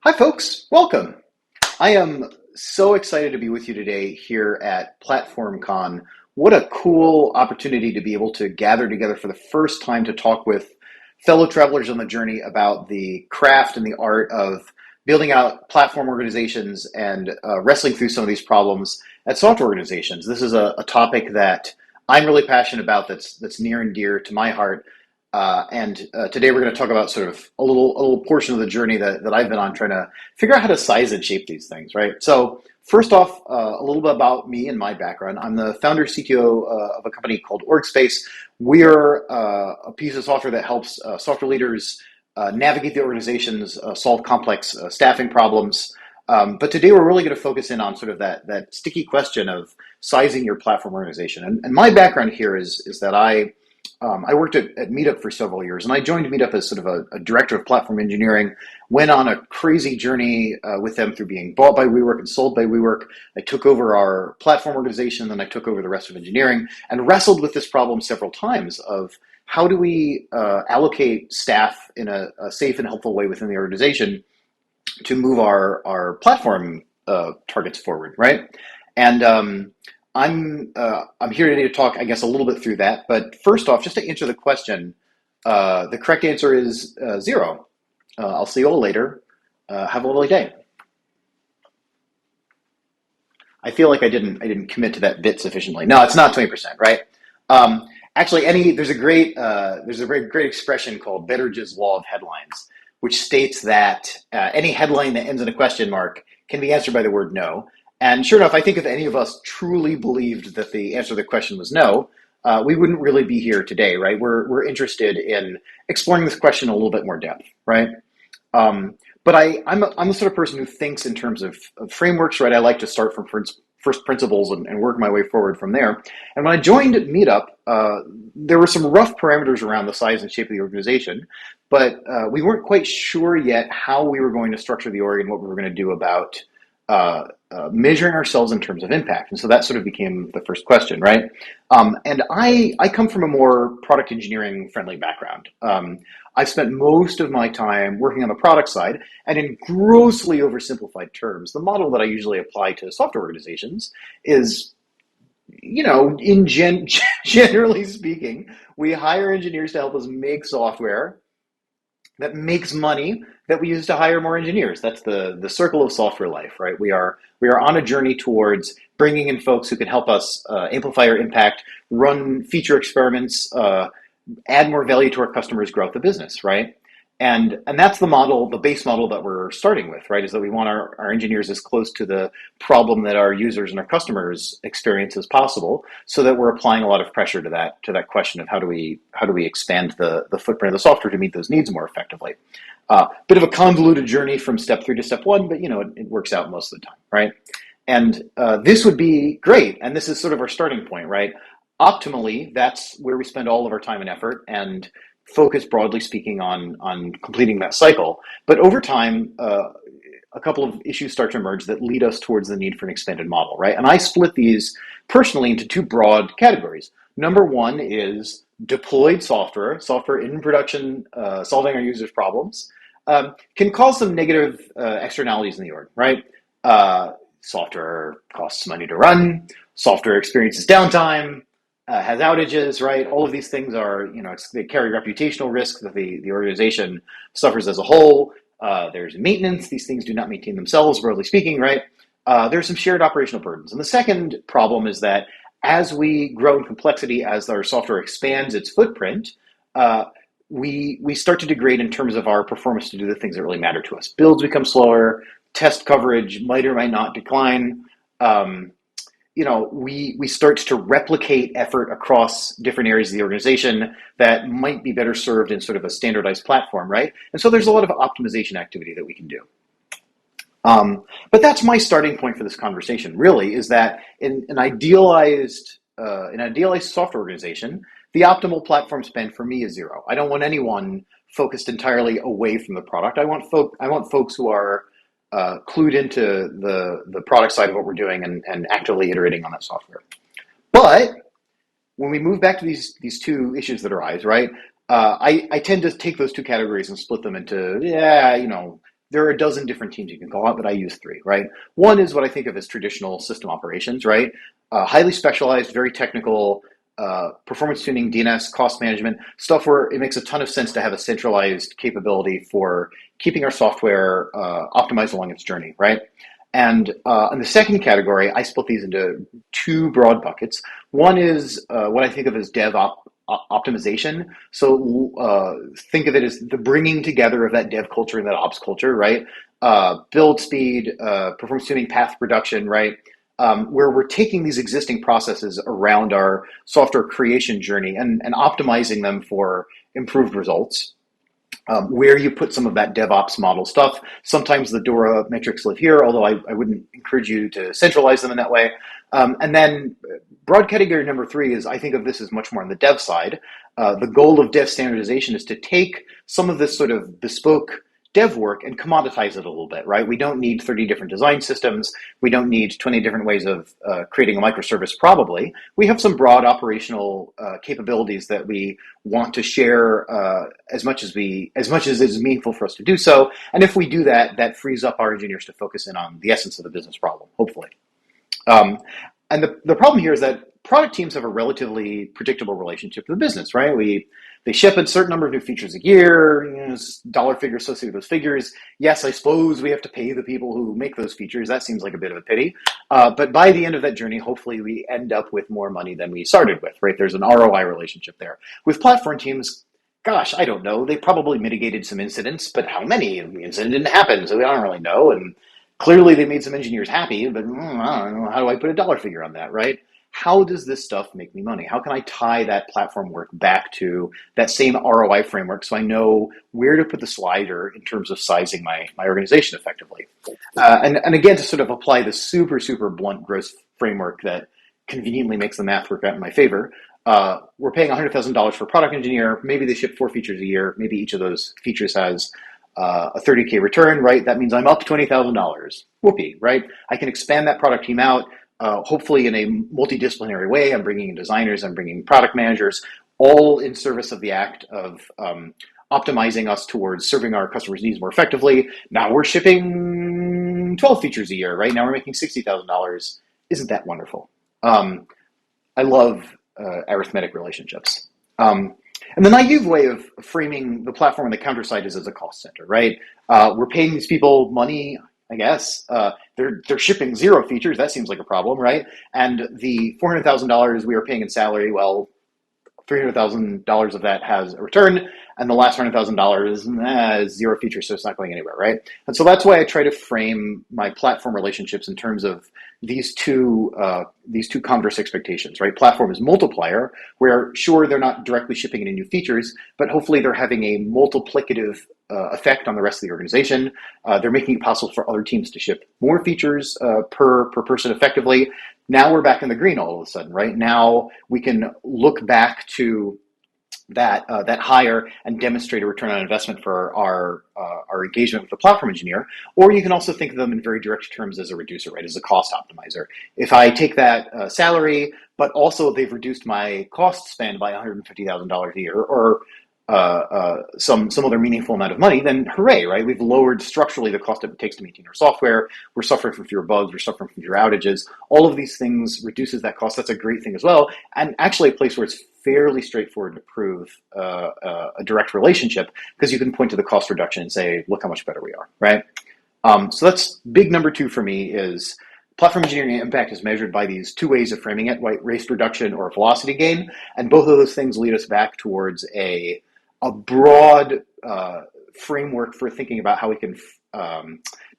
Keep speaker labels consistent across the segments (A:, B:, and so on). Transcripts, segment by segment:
A: Hi, folks. Welcome. I am so excited to be with you today here at PlatformCon. What a cool opportunity to be able to gather together for the first time to talk with fellow travelers on the journey about the craft and the art of building out platform organizations and wrestling through some of these problems at software organizations. This is a topic that I'm really passionate about, that's near and dear to my heart. And today we're going to talk about sort of a little portion of the journey that I've been on trying to figure out how to size and shape these things, right? So first off, a little bit about me and my background. I'm the founder CTO of a company called OrgSpace. We're a piece of software that helps software leaders navigate the organizations, solve complex staffing problems. But today we're really going to focus in on sort of that sticky question of sizing your platform organization. And my background here is that I worked at Meetup for several years, and I joined Meetup as sort of a director of platform engineering, went on a crazy journey with them through being bought by WeWork and sold by WeWork. I took over our platform organization, then I took over the rest of engineering, and wrestled with this problem several times of how do we allocate staff in a safe and helpful way within the organization to move our platform targets forward, right? And I'm here today to talk, I guess, a little bit through that. But first off, just to answer the question, the correct answer is 0. I'll see you all later. Have a lovely day. I feel like I didn't commit to that bit sufficiently. No, it's not 20%, right? Actually, there's a very great expression called Betteridge's Law of Headlines, which states that any headline that ends in a question mark can be answered by the word no. And sure enough, I think if any of us truly believed that the answer to the question was no, we wouldn't really be here today, right? We're interested in exploring this question in a little bit more depth, right? But I'm the sort of person who thinks in terms of frameworks, right? I like to start from first principles and work my way forward from there. And when I joined Meetup, there were some rough parameters around the size and shape of the organization, but we weren't quite sure yet how we were going to structure the org and what we were going to do about measuring ourselves in terms of impact. And so that sort of became the first question, right? And I come from a more product engineering friendly background. I've spent most of my time working on the product side, and in grossly oversimplified terms, the model that I usually apply to software organizations is, generally speaking, we hire engineers to help us make software that makes money that we use to hire more engineers. That's the circle of software life, right? We are on a journey towards bringing in folks who can help us amplify our impact, run feature experiments, add more value to our customers, grow out the business, right? And that's the model, the base model that we're starting with, right? Is that we want our engineers as close to the problem that our users and our customers experience as possible, so that we're applying a lot of pressure to that question of how do we expand the footprint of the software to meet those needs more effectively. Bit of a convoluted journey from step 3 to step 1, but it works out most of the time, right? And this would be great, and this is sort of our starting point, right? Optimally, that's where we spend all of our time and effort, and focus, broadly speaking, on completing that cycle. But over time, a couple of issues start to emerge that lead us towards the need for an expanded model, right? And I split these personally into 2 broad categories. Number 1 is deployed software in production, solving our users' problems, can cause some negative externalities in the org, right? Software costs money to run, software experiences downtime, has outages, right? All of these things are, they carry reputational risk that the organization suffers as a whole. There's maintenance. These things do not maintain themselves, broadly speaking, right? There's some shared operational burdens. And the second problem is that as we grow in complexity, as our software expands its footprint, we start to degrade in terms of our performance to do the things that really matter to us. Builds become slower, test coverage might or might not decline. We start to replicate effort across different areas of the organization that might be better served in sort of a standardized platform, right? And so there's a lot of optimization activity that we can do. But that's my starting point for this conversation, really, is that in an idealized software organization, the optimal platform spend for me is 0. I don't want anyone focused entirely away from the product. I want folks who are clued into the product side of what we're doing and actively iterating on that software. But when we move back to these 2 issues that arise, right, I tend to take those 2 categories and split them into, there are a dozen different teams you can call out, but I use three, right? One is what I think of as traditional system operations, right? Highly specialized, very technical, performance tuning, DNS, cost management, stuff where it makes a ton of sense to have a centralized capability for keeping our software optimized along its journey, right? And in the second category, I split these into two broad buckets. One is what I think of as optimization. So think of it as the bringing together of that dev culture and that ops culture, right? Build speed, performance tuning, path reduction, right? Where we're taking these existing processes around our software creation journey and optimizing them for improved results. Where you put some of that DevOps model stuff. Sometimes the DORA metrics live here, although I wouldn't encourage you to centralize them in that way. And then broad category number three is, I think of this as much more on the dev side. The goal of dev standardization is to take some of this sort of bespoke dev work and commoditize it a little bit, right? We don't need 30 different design systems. We don't need 20 different ways of creating a microservice, probably. We have some broad operational capabilities that we want to share as much as is meaningful for us to do so. And if we do that, that frees up our engineers to focus in on the essence of the business problem, hopefully. And the problem here is that product teams have a relatively predictable relationship to the business, right? They ship a certain number of new features a year, dollar figure associated with those figures. Yes, I suppose we have to pay the people who make those features. That seems like a bit of a pity. But by the end of that journey, hopefully we end up with more money than we started with, right? There's an ROI relationship there. With platform teams, gosh, I don't know. They probably mitigated some incidents, but how many? The incident didn't happen, so we don't really know. And clearly they made some engineers happy, but I don't know, how do I put a dollar figure on that, right? How does this stuff make me money? How can I tie that platform work back to that same ROI framework so I know where to put the slider in terms of sizing my organization effectively? And again, to sort of apply the super, super blunt gross framework that conveniently makes the math work out in my favor, we're paying $100,000 for a product engineer. Maybe they ship 4 features a year. Maybe each of those features has a 30K return, right? That means I'm up $20,000. Whoopee, right? I can expand that product team out. Hopefully in a multidisciplinary way. I'm bringing in designers, I'm bringing product managers, all in service of the act of optimizing us towards serving our customers' needs more effectively. Now we're shipping 12 features a year, right? Now we're making $60,000. Isn't that wonderful? I love arithmetic relationships. And the naive way of framing the platform on the counter side is as a cost center, right? We're paying these people money, I guess. They're shipping 0 features. That seems like a problem, right? And the $400,000 we are paying in salary, well, $300,000 of that has a return, and the last $100,000 is 0 features, so it's not going anywhere, right? And so that's why I try to frame my platform relationships in terms of these two converse expectations, right? Platform is multiplier, where sure they're not directly shipping any new features, but hopefully they're having a multiplicative effect on the rest of the organization. They're making it possible for other teams to ship more features per person effectively. Now we're back in the green all of a sudden, right? Now we can look back to that hire and demonstrate a return on investment for our engagement with the platform engineer. Or you can also think of them in very direct terms as a reducer, right? As a cost optimizer. If I take that salary, but also they've reduced my cost spend by $150,000 a year, or some other meaningful amount of money, then hooray, right? We've lowered structurally the cost it takes to maintain our software. We're suffering from fewer bugs. We're suffering from fewer outages. All of these things reduces that cost. That's a great thing as well. And actually a place where it's fairly straightforward to prove a direct relationship, because you can point to the cost reduction and say, look how much better we are, right? So that's big number 2 for me is platform engineering impact is measured by these 2 ways of framing it, right? Waste reduction or velocity gain. And both of those things lead us back towards a broad framework for thinking about how we can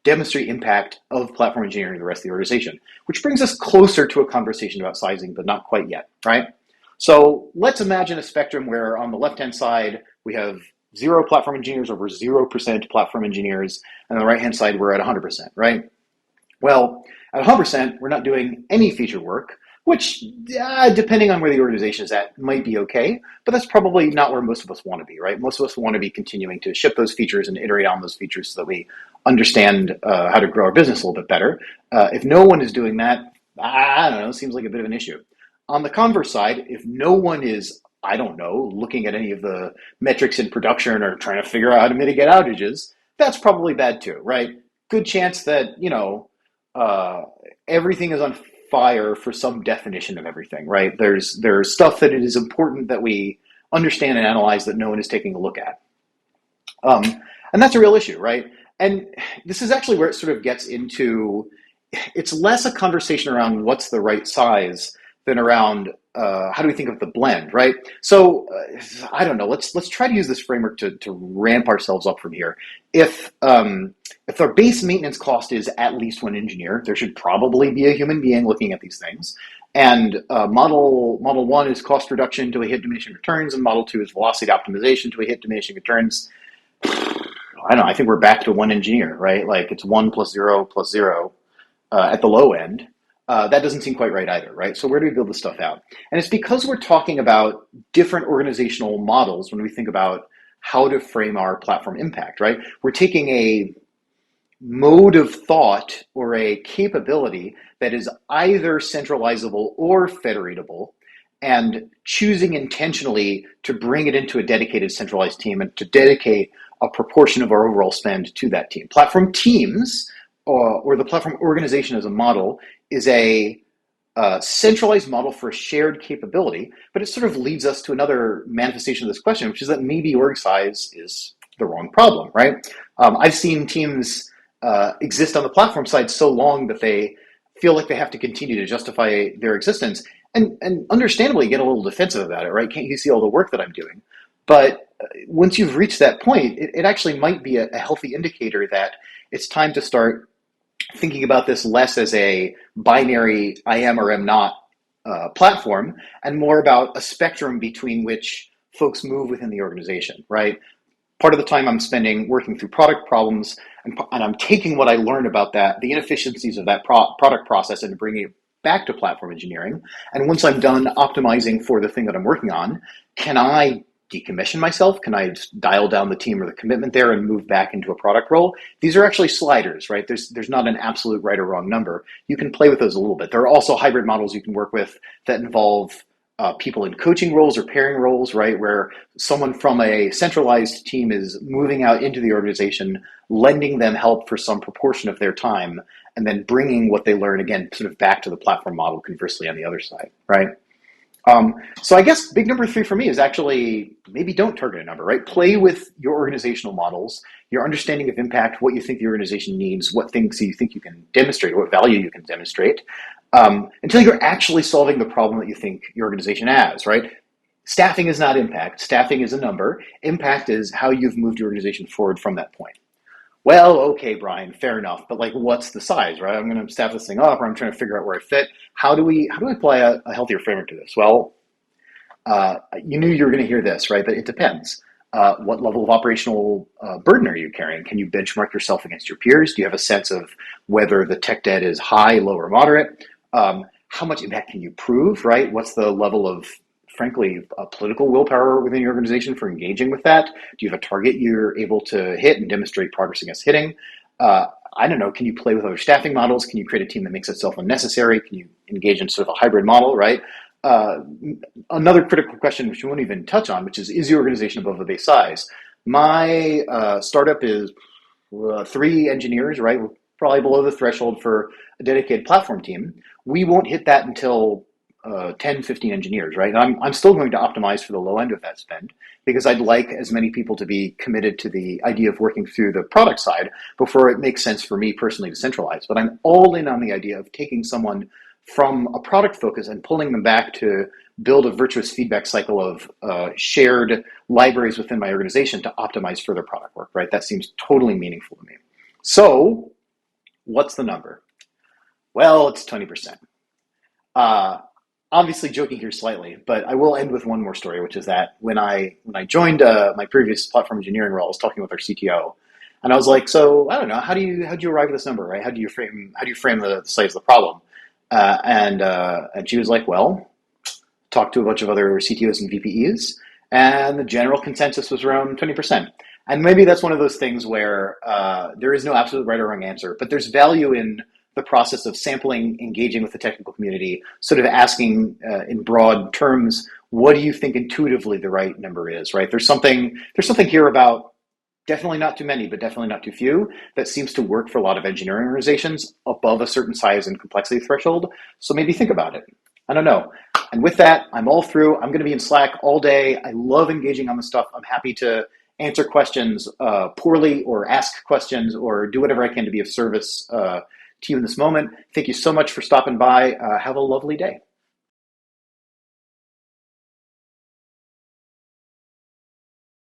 A: demonstrate impact of platform engineering to the rest of the organization, which brings us closer to a conversation about sizing, but not quite yet, right? So let's imagine a spectrum where on the left-hand side, we have 0 platform engineers over 0% platform engineers, and on the right-hand side, we're at 100%, right? Well, at 100%, we're not doing any feature work, which, depending on where the organization is at, might be okay, but that's probably not where most of us want to be, right? Most of us want to be continuing to ship those features and iterate on those features so that we understand how to grow our business a little bit better. If no one is doing that, I don't know, seems like a bit of an issue. On the converse side, if no one is, I don't know, looking at any of the metrics in production or trying to figure out how to mitigate outages, that's probably bad too, right? Good chance that, uh, everything is on fire for some definition of everything, right? There's stuff that it is important that we understand and analyze that no one is taking a look at. Um, and that's a real issue, right? And this is actually where it sort of gets into, it's less a conversation around what's the right size than around how do we think of the blend, right? So I don't know. Let's try to use this framework to ramp ourselves up from here. If our base maintenance cost is at least one engineer, there should probably be a human being looking at these things. And model one is cost reduction to a hit diminishing returns, and model two is velocity optimization to a hit diminishing returns. I don't know. I think we're back to one engineer, right? Like it's 1 + 0 + 0 at the low end. That doesn't seem quite right either, right? So where do we build this stuff out? And it's because we're talking about different organizational models when we think about how to frame our platform impact, right? We're taking a mode of thought or a capability that is either centralizable or federatable, and choosing intentionally to bring it into a dedicated centralized team and to dedicate a proportion of our overall spend to that team. Platform teams, or the platform organization as a model, is a centralized model for a shared capability, but it sort of leads us to another manifestation of this question, which is that maybe org size is the wrong problem, right? I've seen teams exist on the platform side so long that they feel like they have to continue to justify their existence, and understandably get a little defensive about it, right? Can't you see all the work that I'm doing? But once you've reached that point, it actually might be a healthy indicator that it's time to start thinking about this less as a binary I am or am not platform, and more about a spectrum between which folks move within the organization, right? Part of the time I'm spending working through product problems, and I'm taking what I learned about that, the inefficiencies of that product process, and bringing it back to platform engineering. And once I'm done optimizing for the thing that I'm working on, can I decommission myself? Can I dial down the team or the commitment there and move back into a product role? These are actually sliders, right? There's not an absolute right or wrong number. You can play with those a little bit. There are also hybrid models you can work with that involve people in coaching roles or pairing roles, right? Where someone from a centralized team is moving out into the organization, lending them help for some proportion of their time, and then bringing what they learn again sort of back to the platform model, conversely on the other side, right? So I guess big number 3 for me is actually maybe don't target a number, right? Play with your organizational models, your understanding of impact, what you think the organization needs, what things you think you can demonstrate, what value you can demonstrate, until you're actually solving the problem that you think your organization has, right? Staffing is not impact. Staffing is a number. Impact is how you've moved your organization forward from that point. Well, okay, Brian, fair enough. But like, what's the size, right? I'm going to staff this thing up, or I'm trying to figure out where I fit. How do we apply a healthier framework to this? Well, you knew you were going to hear this, right? But it depends. What level of operational burden are you carrying? Can you benchmark yourself against your peers? Do you have a sense of whether the tech debt is high, low, or moderate? How much impact can you prove, right? What's the level of, frankly, political willpower within your organization for engaging with that? Do you have a target you're able to hit and demonstrate progress against hitting? I don't know, can you play with other staffing models? Can you create a team that makes itself unnecessary? Can you engage in sort of a hybrid model, right? Another critical question, which we won't even touch on, which is your organization above the base size? My startup is 3 engineers, right? We're probably below the threshold for a dedicated platform team. We won't hit that until 10, 15 engineers, right? And I'm still going to optimize for the low end of that spend, because I'd like as many people to be committed to the idea of working through the product side before it makes sense for me personally to centralize. But I'm all in on the idea of taking someone from a product focus and pulling them back to build a virtuous feedback cycle of shared libraries within my organization to optimize further product work, right? That seems totally meaningful to me. So what's the number? Well, it's 20%. Obviously joking here slightly, but I will end with one more story, which is that when I joined my previous platform engineering role, I was talking with our CTO, and I was like, so I don't know, how do you arrive at this number, right? How do you frame the size of the problem? And she was like, well, talk to a bunch of other CTOs and VPEs, and the general consensus was around 20%. And maybe that's one of those things where there is no absolute right or wrong answer, but there's value in the process of sampling, engaging with the technical community, sort of asking in broad terms, what do you think intuitively the right number is, right? There's something here about Definitely not too many, but definitely not too few. That seems to work for a lot of engineering organizations above a certain size and complexity threshold. So maybe think about it. I don't know. And with that, I'm all through. I'm going to be in Slack all day. I love engaging on this stuff. I'm happy to answer questions poorly or ask questions or do whatever I can to be of service to you in this moment. Thank you so much for stopping by. Have a lovely day.